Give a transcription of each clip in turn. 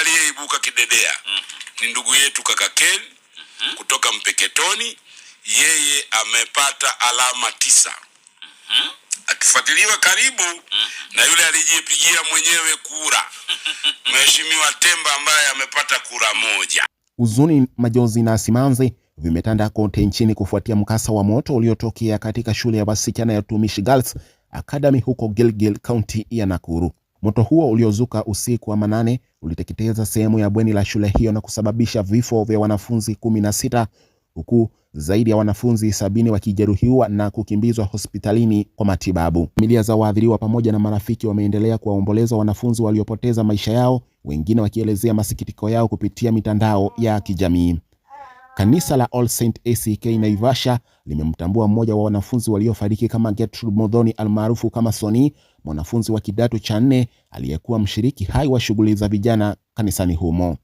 aliyeibuka kidedea ni ndugu yetu kaka Ken kutoka Mpeketoni. Yeye amepata alama 9. Akifuatiliwa karibu na yule alijipigia mwenyewe kura Mheshimiwa Temba ambaye amepata kura 1. Huzuni, majonzi na simanzi vimetanda kote nchini kufuatia mkasa wa moto uliotokea katika shule ya wasichana ya Tumishi Girls Academy huko Gilgil, County ya Nakuru. Moto huo uliozuka usiku wa manane uliteketeza sehemu ya bweni la shule hiyo na kusababisha vifo vya wanafunzi 16 huku zaidi ya wanafunzi 70 wakijeruhiwa na kukimbizwa hospitalini kwa matibabu. Familia za waathiriwa pamoja na marafiki wameendelea kuwaomboleza wanafunzi waliopoteza maisha yao, wengine wakielezea masikitiko yao kupitia mitandao ya kijamii. Kanisa la All Saint ACK Naivasha limemtambua mmoja wa wanafunzi waliofariki kama Gertrude Modhoni almaarufu kama Soni, mwanafunzi wa kidato cha 4 aliyekuwa mshiriki hai wa shughuli za vijana kanisani humo.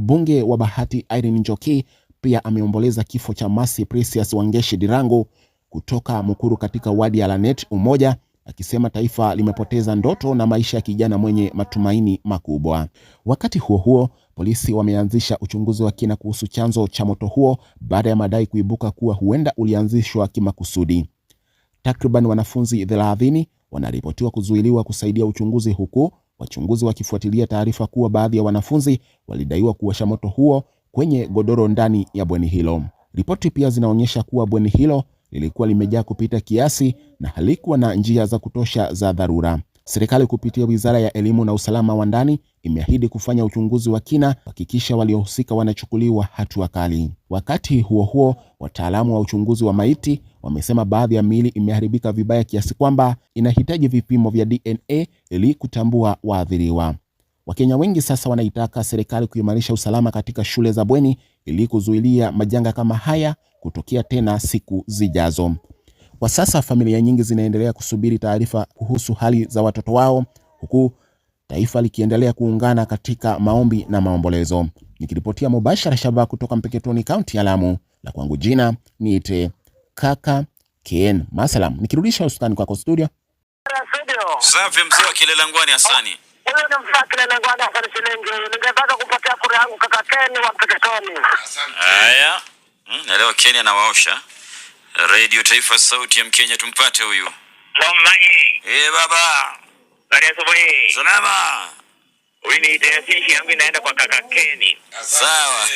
Bunge wa Bahati Irene Njoki pia ameomboleza kifo cha Mercy Precious Wangeshi Dirango kutoka Mukuru katika wadi ya Lanet Umoja, akisema taifa limepoteza ndoto na maisha ya kijana mwenye matumaini makubwa. Wakati huo huo, polisi wameanzisha uchunguzi wa kina kuhusu chanzo cha moto huo baada ya madai kuibuka kuwa huenda ulianzishwa kimakusudi. Takriban wanafunzi 30 wanaripotiwa kuzuiliwa kusaidia uchunguzi, huku wachunguzi wakifuatilia taarifa kuwa baadhi ya wanafunzi walidaiwa kuwasha moto huo kwenye godoro ndani ya bweni hilo. Ripoti pia zinaonyesha kuwa bweni hilo lilikuwa limejaa kupita kiasi na halikuwa na njia za kutosha za dharura. Serikali kupitia Wizara ya Elimu na Usalama wa Ndani imeahidi kufanya uchunguzi wa kina kuhakikisha waliohusika wanachukuliwa hatua kali. Wakati huo huo, wataalamu wa uchunguzi wa maiti wamesema baadhi ya miili imeharibika vibaya kiasi kwamba inahitaji vipimo vya DNA ili kutambua waathiriwa. Wakenya wengi sasa wanaitaka serikali kuimarisha usalama katika shule za bweni ili kuzuilia majanga kama haya kutokea tena siku zijazo. Kwa sasa familia nyingi zinaendelea kusubiri taarifa kuhusu hali za watoto wao, huku taifa likiendelea kuungana katika maombi na maombolezo. Nikiripotia mubashara Shaba kutoka Mpeketoni, County ya Lamu, la kwangu jina niite kaka Ken Masalam. Nikirudisha usukani kwako studio. Safi mzee wa Kilelangwani Hasani. Huyo ni msakile na ngwana Hasani Silenge. Ningetaka kupatia kura yangu kaka Ken wa Mpeketoni. Haya. Na leo Kenya na waosha. Radio Taifa sauti ya Mkenya, tumpate huyu. Mwangi. Baba. Bari asubuhi. Salama. Huyu ni idea yangu inaenda kwa kaka Ken. Sawa.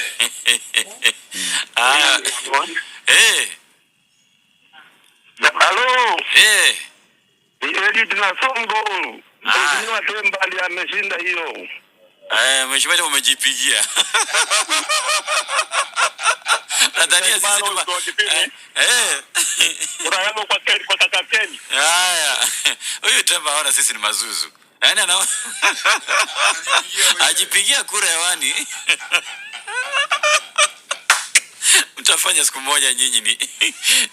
Halo. Eli tunasongo. Mheshimiwa Temba ameshinda hiyo. Mheshimiwa Temba umejipigia. Nadhania sisi tuma. Kura yangu kwa kaka Ken. Haya. Huyu Temba anaona sisi ni mazuzu. Yaani ajipigia kura hewani. Mtafanya siku moja nyinyi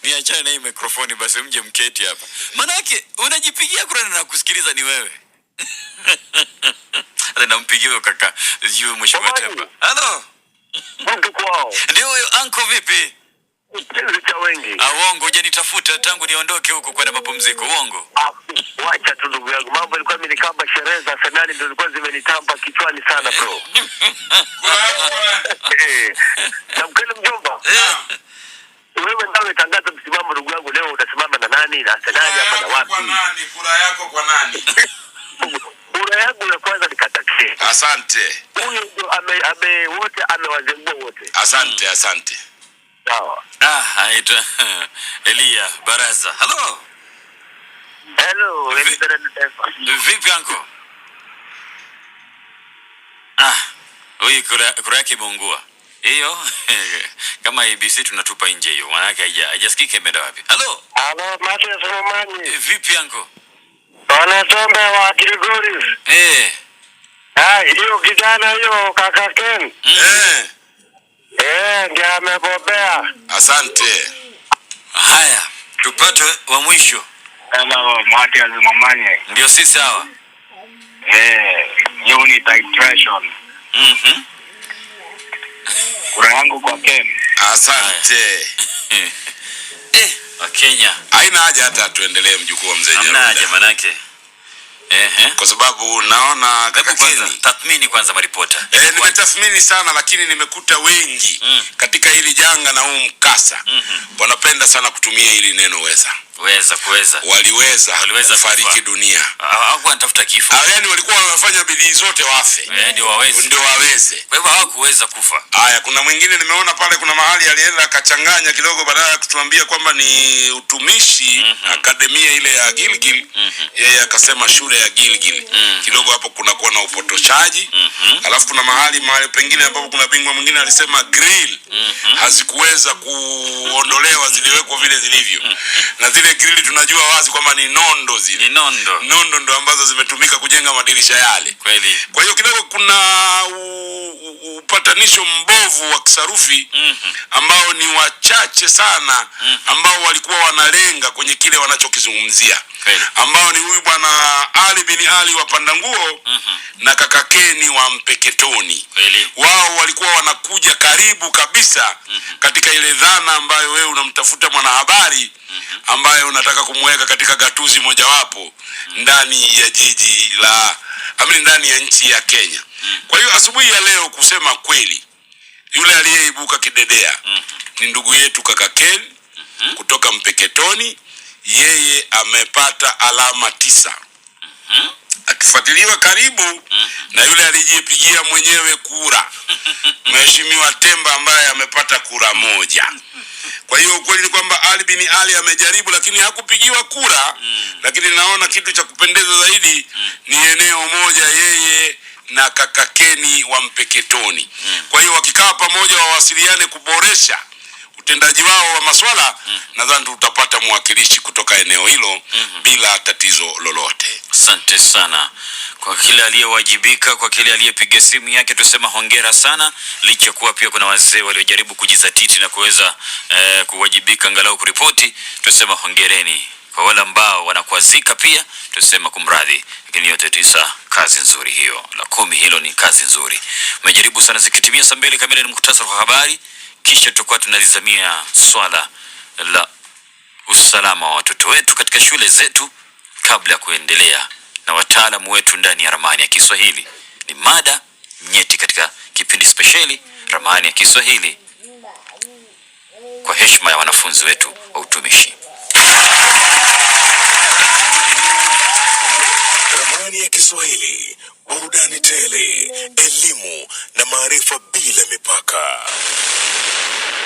niachane na hii mikrofoni basi mje mketi hapa. Maana yake unajipigia kura na kusikiliza ni wewe. Nampigia kaka yule Mheshimiwa Temba. Hello. Mtu kwao. Ndio huyo uncle vipi? Cha wengi. Uongo, hujanitafuta tangu niondoke huko kwenda mapumziko. Uongo. Wacha tu ndugu yangu. Mambo ilikuwa imenikamba, sherehe za Arsenal ndio zilikuwa zimenitamba kichwani sana bro. Na mkele mjomba. Wewe ndio tangaza msimamo ndugu yangu, leo utasimama na nani na Arsenal hapa na wapi? Kwa nani? Kura yako kwa nani? Kura yangu ya kwanza ni kaka Ken. Asante. Huyo ndio wote amewazengua wote. Asante. Sawa. Aita Elia Baraza. Hello, vipi anko? Huyu kura yake imeungua. Hiyo kama ABC tunatupa nje hiyo. Maana yake haijasikika imeenda wapi? Hello, Mathias Romani. Vipi anko? Wanatomba wa Kilgoris. Hiyo kijana hiyo kaka Ken. Ndiye amebobea. Asante. Haya, tupate wa mwisho. Hello, Mathias Romani. Ndio si sawa. Unit titration. Kura yangu kwa Ken. Asante. Wa Kenya. Haina haja hata tuendelee mjukuu wa mzee Jaruda. Hamna haja manake. Kwa sababu naona tathmini kwanza maripota. Nimetathmini sana, lakini nimekuta wengi katika hili janga na huu mkasa wanapenda sana kutumia hili neno weza. Waliweza kufariki dunia. Hawakuwa wanatafuta kifo. Yaani walikuwa wanafanya bidii zote wafe. Ndio waweze. Kwa hivyo hawakuweza kufa. Haya, kuna mwingine nimeona pale, kuna mahali alienda akachanganya kidogo, badala ya kutuambia kwamba ni utumishi akademia ile ya Gilgil, yeye akasema shule ya Gilgil. Kidogo hapo kuna kuwa na upotoshaji. Alafu kuna mahali pengine ambapo kuna bingwa mwingine alisema grill hazikuweza kuondolewa, ziliwekwa vile zilivyo. Na zile grill tunajua wazi kwamba ni nondo zile. Nondo ndo ambazo zimetumika kujenga madirisha yale. Kweli. Kwa hiyo kidogo kuna upatanisho mbovu wa kisarufi ambao ni wachache sana ambao walikuwa wanalenga kwenye kile wanachokizungumzia. Ambao ni huyu bwana Ali bin Ali wa Pandanguo na kaka Keni wa Mpeketoni. Wao walikuwa wanakuja karibu kabisa katika ile dhana ambayo wewe unamtafuta mwanahabari ambaye unataka kumweka katika gatuzi mojawapo ndani ya jiji la ndani ya nchi ya Kenya. Kwa hiyo asubuhi ya leo, kusema kweli, yule aliyeibuka kidedea ni ndugu yetu kaka Ken kutoka Mpeketoni. Yeye amepata alama 9 akifuatiliwa karibu na yule alijipigia mwenyewe kura Mheshimiwa Temba ambaye amepata kura 1. Kwa hiyo ukweli ni kwamba Ali bin Ali amejaribu lakini hakupigiwa kura. Lakini naona kitu cha kupendeza zaidi ni eneo moja, yeye na kaka Keni wa Mpeketoni. Kwa hiyo wakikaa pamoja wawasiliane kuboresha utendaji wao wa maswala, nadhani tutapata mwakilishi kutoka eneo hilo bila tatizo lolote. Asante sana kwa kile aliyewajibika, kwa kile aliyepiga simu yake, tusema hongera sana. Licha kuwa pia kuna wazee waliojaribu kujizatiti na kuweza kuwajibika angalau kuripoti, tusema hongereni. Kwa wale ambao wanakuazika pia tusema kumradhi. Lakini yote 9, kazi nzuri hiyo. La 10 hilo ni kazi nzuri. Umejaribu sana. Zikitimia saa 2 kamili ni muhtasari wa habari, kisha tutakuwa tunalizamia swala la usalama wa watoto wetu katika shule zetu, kabla ya kuendelea na wataalamu wetu ndani ya Ramani ya Kiswahili. Ni mada nyeti katika kipindi spesheli Ramani ya Kiswahili kwa heshima ya wanafunzi wetu wa utumishi. Ramani ya Kiswahili, burudani tele, elimu na maarifa bila mipaka.